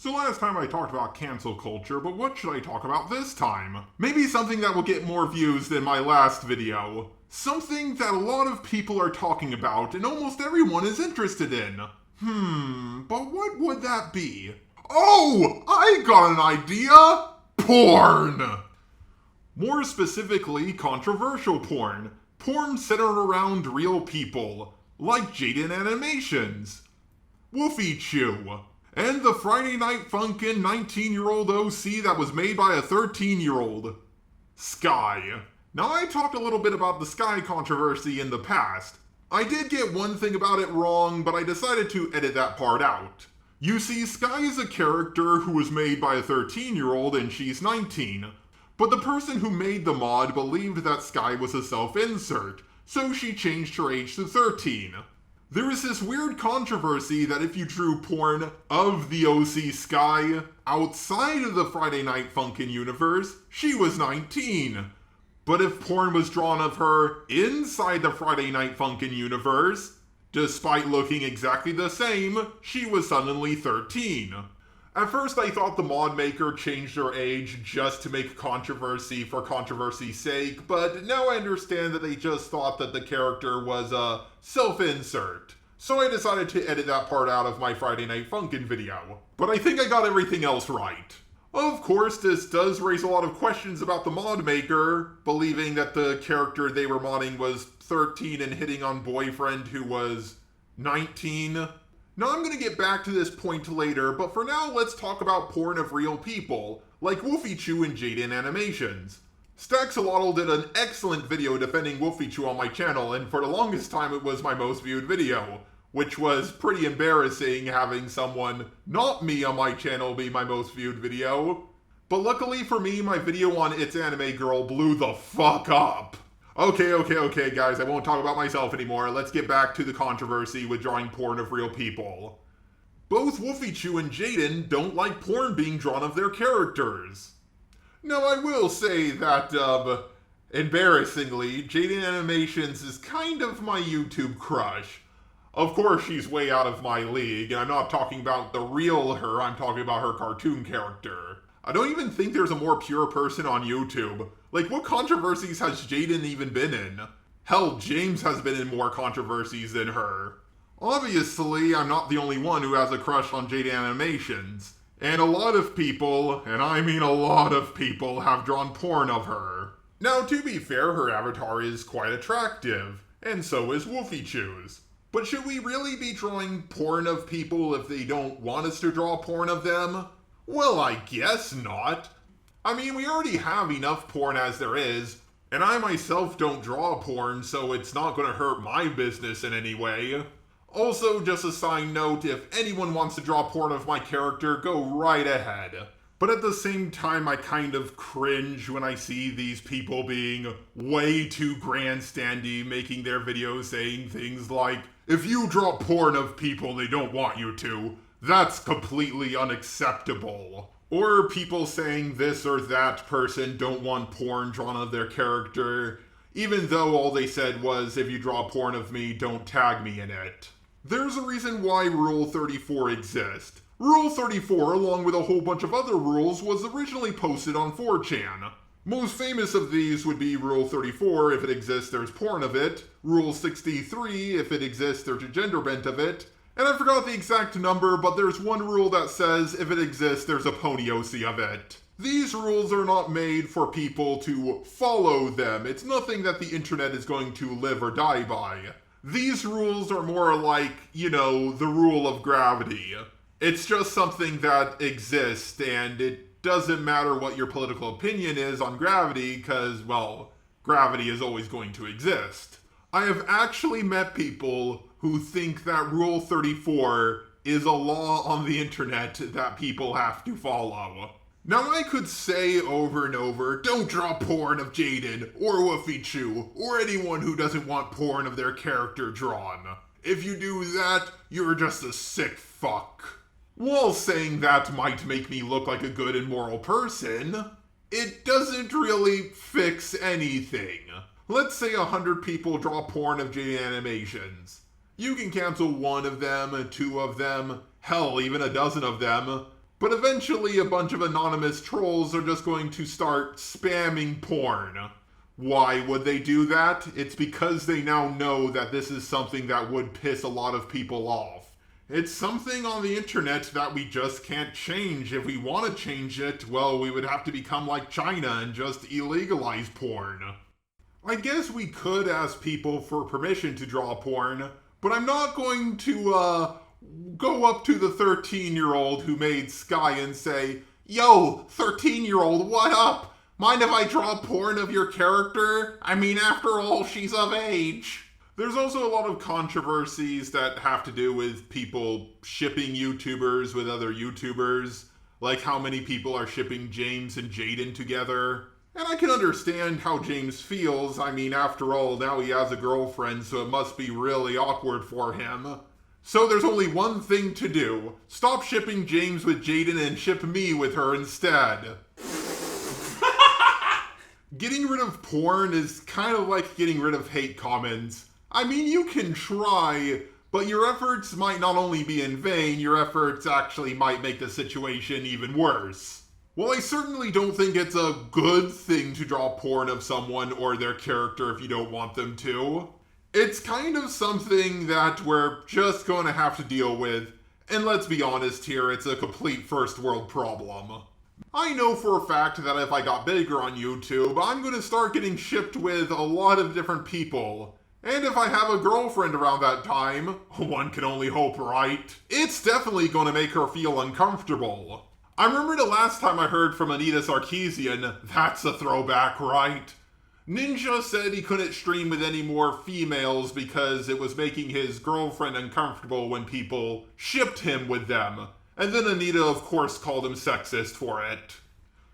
So last time I talked about cancel culture, but what should I talk about this time? Maybe something that will get more views than my last video. Something that a lot of people are talking about and almost everyone is interested in. But what would that be? Oh, I got an idea! Porn! More specifically, controversial porn. Porn centered around real people, like Jaden Animations, Woofy Chew, and the Friday Night Funkin' 19-year-old OC that was made by a 13-year-old, Sky. Now, I talked a little bit about the Sky controversy in the past. I did get one thing about it wrong, but I decided to edit that part out. You see, Sky is a character who was made by a 13-year-old and she's 19. But the person who made the mod believed that Sky was a self-insert, so she changed her age to 13. There is this weird controversy that if you drew porn of the OC Sky outside of the Friday Night Funkin' universe, she was 19. But if porn was drawn of her inside the Friday Night Funkin' universe, despite looking exactly the same, she was suddenly 13. At first I thought the mod maker changed her age just to make controversy for controversy's sake, but now I understand that they just thought that the character was a self-insert. So I decided to edit that part out of my Friday Night Funkin' video. But I think I got everything else right. Of course, this does raise a lot of questions about the mod maker, believing that the character they were modding was 13 and hitting on boyfriend who was 19. Now I'm going to get back to this point later, but for now let's talk about porn of real people, like Woofy Chew and Jaden Animations. Staxolotl did an excellent video defending Woofy Chew on my channel, and for the longest time it was my most viewed video, which was pretty embarrassing having someone not me on my channel be my most viewed video. But luckily for me, my video on It's Anime Girl blew the fuck up. Okay, guys, I won't talk about myself anymore. Let's get back to the controversy with drawing porn of real people. Both Woofy Chew and Jaden don't like porn being drawn of their characters. Now, I will say that, embarrassingly, Jaden Animations is kind of my YouTube crush. Of course, she's way out of my league, and I'm not talking about the real her, I'm talking about her cartoon character. I don't even think there's a more pure person on YouTube. Like, what controversies has Jaden even been in? Hell, James has been in more controversies than her. Obviously, I'm not the only one who has a crush on Jaden Animations. And a lot of people, and I mean a lot of people, have drawn porn of her. Now, to be fair, her avatar is quite attractive, and so is Woofy Chew's. But should we really be drawing porn of people if they don't want us to draw porn of them? Well, I guess not. I mean, we already have enough porn as there is, and I myself don't draw porn, so it's not going to hurt my business in any way. Also, just a side note, if anyone wants to draw porn of my character, go right ahead. But at the same time, I kind of cringe when I see these people being way too grandstandy, making their videos saying things like, if you draw porn of people they don't want you to, that's completely unacceptable. Or people saying this or that person don't want porn drawn of their character, even though all they said was, if you draw porn of me, don't tag me in it. There's a reason why Rule 34 exists. Rule 34, along with a whole bunch of other rules, was originally posted on 4chan. Most famous of these would be Rule 34, if it exists there's porn of it, Rule 63, if it exists there's a gender bent of it, and I forgot the exact number, but there's one rule that says if it exists there's a pony OC of it. These rules are not made for people to follow them. It's nothing that the internet is going to live or die by. These rules are more like, you know, the rule of gravity. It's just something that exists, and it doesn't matter what your political opinion is on gravity, because, well, gravity is always going to exist. I have actually met people who think that Rule 34 is a law on the internet that people have to follow. Now, I could say over and over, don't draw porn of Jaden, or Woofy Chew, or anyone who doesn't want porn of their character drawn. If you do that, you're just a sick fuck. While saying that might make me look like a good and moral person, it doesn't really fix anything. Let's say 100 people draw porn of Jaden Animations. You can cancel one of them, two of them, hell, even a dozen of them, But eventually a bunch of anonymous trolls are just going to start spamming porn. Why would they do that? It's because they now know that this is something that would piss a lot of people off. It's something on the internet that we just can't change. If we want to change it, well, we would have to become like China and just illegalize porn. I guess we could ask people for permission to draw porn, but I'm not going to, go up to the 13-year-old who made Sky and say, "Yo, 13-year-old, what up? Mind if I draw porn of your character? I mean, after all, she's of age." There's also a lot of controversies that have to do with people shipping YouTubers with other YouTubers, like how many people are shipping James and Jaden together. And I can understand how James feels. I mean, after all, now he has a girlfriend, so it must be really awkward for him. So there's only one thing to do. Stop shipping James with Jaden and ship me with her instead. Getting rid of porn is kind of like getting rid of hate comments. I mean, you can try, but your efforts might not only be in vain, your efforts actually might make the situation even worse. Well, I certainly don't think it's a good thing to draw porn of someone or their character if you don't want them to. It's kind of something that we're just going to have to deal with, and let's be honest here, it's a complete first world problem. I know for a fact that if I got bigger on YouTube, I'm going to start getting shipped with a lot of different people. And if I have a girlfriend around that time, one can only hope, right? It's definitely going to make her feel uncomfortable. I remember the last time I heard from Anita Sarkeesian, that's a throwback, right? Ninja said he couldn't stream with any more females because it was making his girlfriend uncomfortable when people shipped him with them. And then Anita, of course, called him sexist for it.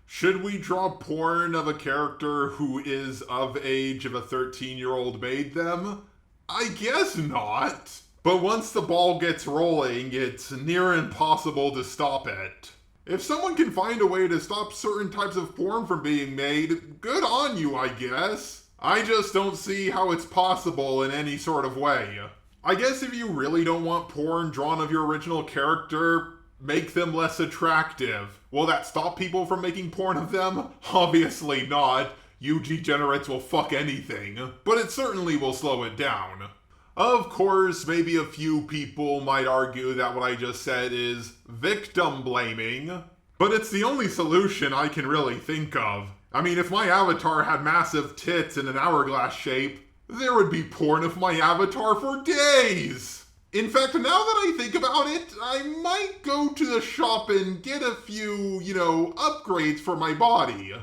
Should we draw porn of a character who is of age if a 13-year-old made them? I guess not. But once the ball gets rolling, it's near impossible to stop it. If someone can find a way to stop certain types of porn from being made, good on you, I guess. I just don't see how it's possible in any sort of way. I guess if you really don't want porn drawn of your original character, make them less attractive. Will that stop people from making porn of them? Obviously not. You degenerates will fuck anything. But it certainly will slow it down. Of course, maybe a few people might argue that what I just said is victim blaming. But it's the only solution I can really think of. I mean, if my avatar had massive tits in an hourglass shape, there would be porn of my avatar for days! In fact, now that I think about it, I might go to the shop and get a few, upgrades for my body.